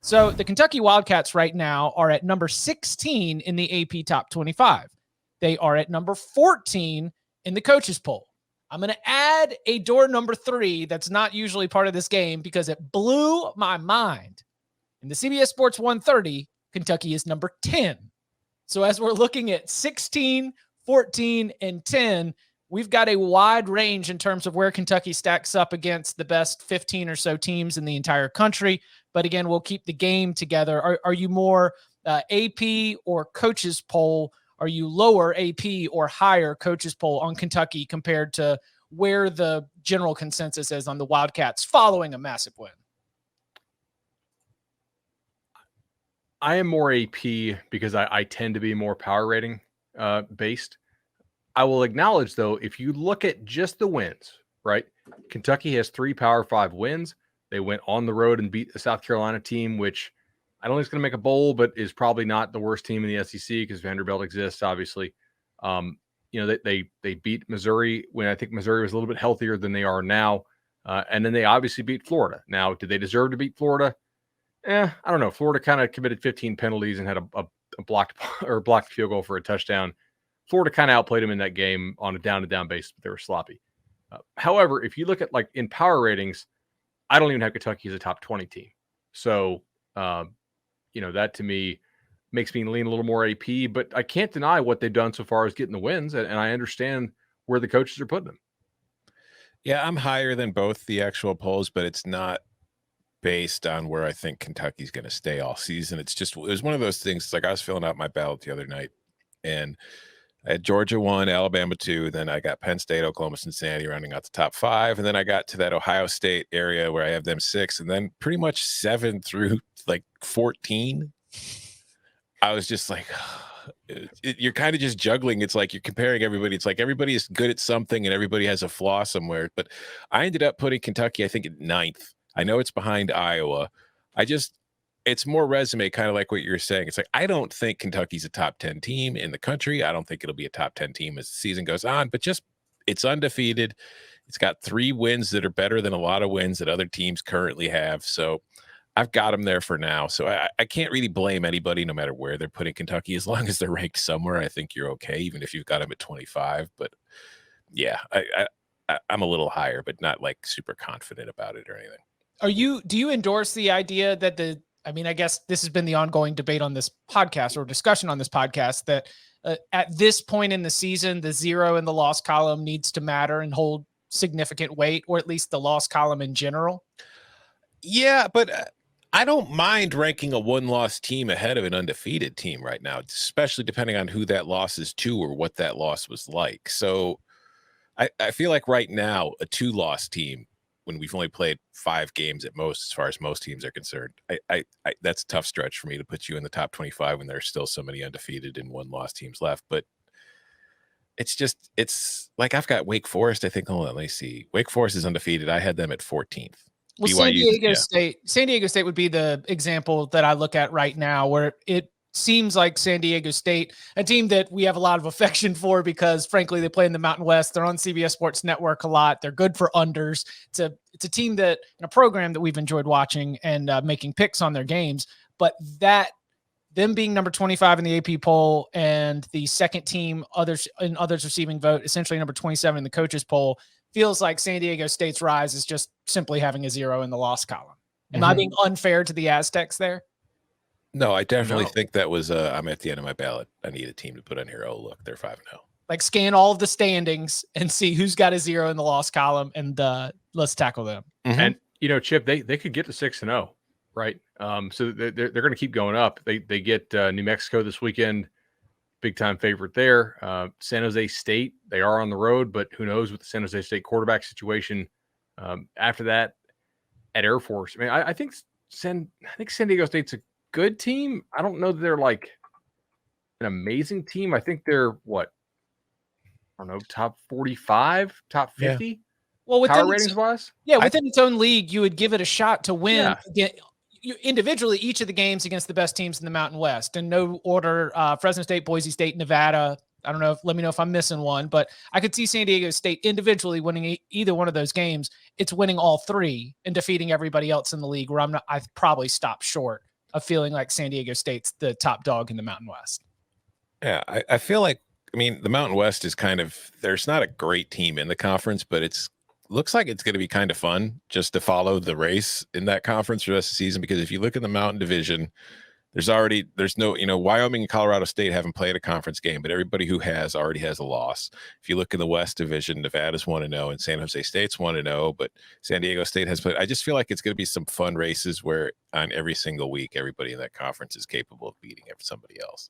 So the Kentucky Wildcats right now are at number 16 in the AP Top 25. They are at number 14 in the coaches poll. I'm going to add a door number 3 that's not usually part of this game because it blew my mind. In the CBS Sports 130, Kentucky is number 10. So as we're looking at 16, 14, and 10, we've got a wide range in terms of where Kentucky stacks up against the best 15 or so teams in the entire country. But again, we'll keep the game together. Are you more AP or coaches poll? Are you lower AP or higher coaches poll on Kentucky compared to where the general consensus is on the Wildcats following a massive win? I am more AP because I tend to be more power rating based. I will acknowledge, though, if you look at just the wins, right? Kentucky has 3 Power 5 wins. They went on the road and beat the South Carolina team, which I don't think is going to make a bowl, but is probably not the worst team in the SEC because Vanderbilt exists, obviously. They beat Missouri when I think Missouri was a little bit healthier than they are now. And then they obviously beat Florida. Now, did they deserve to beat Florida? I don't know. Florida kind of committed 15 penalties and had a blocked field goal for a touchdown. Florida kind of outplayed them in that game on a down-to-down basis, but they were sloppy. However, if you look at like in power ratings, I don't even have Kentucky as a top 20 team. So, that to me makes me lean a little more AP, but I can't deny what they've done so far as getting the wins, and I understand where the coaches are putting them. Yeah, I'm higher than both the actual polls, but it's not based on where I think Kentucky's going to stay all season. It was one of those things. It's like I was filling out my ballot the other night, and I had Georgia 1, Alabama 2, then I got Penn State, Oklahoma, Cincinnati rounding out the top 5, and then I got to that Ohio State area where I have them 6, and then pretty much 7 through like 14. I was just like, you're kind of just juggling. It's like you're comparing everybody. It's like everybody is good at something and everybody has a flaw somewhere. But I ended up putting Kentucky, I think, at 9th. I know it's behind Iowa. It's more resume, kind of like what you're saying. It's like, I don't think Kentucky's a top 10 team in the country. I don't think it'll be a top 10 team as the season goes on, but just it's undefeated. It's got 3 wins that are better than a lot of wins that other teams currently have. So I've got them there for now. So I can't really blame anybody, no matter where they're putting Kentucky. As long as they're ranked somewhere, I think you're okay, even if you've got them at 25. But yeah, I'm a little higher, but not like super confident about it or anything. Do you endorse the idea that I guess this has been the ongoing debate on this podcast or discussion on this podcast that at this point in the season, the 0 in the loss column needs to matter and hold significant weight, or at least the loss column in general? Yeah, but I don't mind ranking a 1-loss team ahead of an undefeated team right now, especially depending on who that loss is to or what that loss was like. So I feel like right now, a 2-loss team, when we've only played 5 games at most, as far as most teams are concerned, that's a tough stretch for me to put you in the top 25 when there's still so many undefeated and 1-loss teams left. But it's like I've got Wake Forest. I think, hold on, let me see. Wake Forest is undefeated. I had them at 14th. Well, BYU, San Diego State would be the example that I look at right now, where it seems like San Diego State, a team that we have a lot of affection for because, frankly, they play in the Mountain West. They're on CBS Sports Network a lot. They're good for unders. It's a team that, in a program that we've enjoyed watching and making picks on their games. But them being number 25 in the AP poll and the second team others receiving vote, essentially number 27 in the coaches poll, feels like San Diego State's rise is just simply having a 0 in the loss column. Am I being unfair to the Aztecs there? No, I definitely think that was I'm at the end of my ballot. I need a team to put on here. Oh, look, they're 5-0. Like scan all of the standings and see who's got a 0 in the loss column, and let's tackle them. And Chip, they could get to 6-0, right? So they're going to keep going up. They get New Mexico this weekend, big time favorite there. San Jose State, they are on the road, but who knows with the San Jose State quarterback situation. After that, at Air Force, I think San Diego State's a good team. I don't know that they're like an amazing team. I think they're top 45, top 50. Yeah. Well, power ratings wise, within its own league, you would give it a shot to win. Yeah. Individually, each of the games against the best teams in the Mountain West, in no order: Fresno State, Boise State, Nevada. I don't know. Let me know if I'm missing one, but I could see San Diego State individually winning either one of those games. It's winning all 3 and defeating everybody else in the league, where I've probably stopped short of feeling like San Diego State's the top dog in the Mountain West. Yeah, I feel like, I mean, the Mountain West is kind of, there's not a great team in the conference, but looks like it's going to be kind of fun just to follow the race in that conference for the rest of the season. Because if you look at the Mountain Division, there's no, Wyoming and Colorado State haven't played a conference game, but everybody who has already has a loss. If you look in the West Division, Nevada's 1-0 and San Jose State's 1-0, but San Diego State has played. I just feel like it's going to be some fun races where on every single week, everybody in that conference is capable of beating somebody else.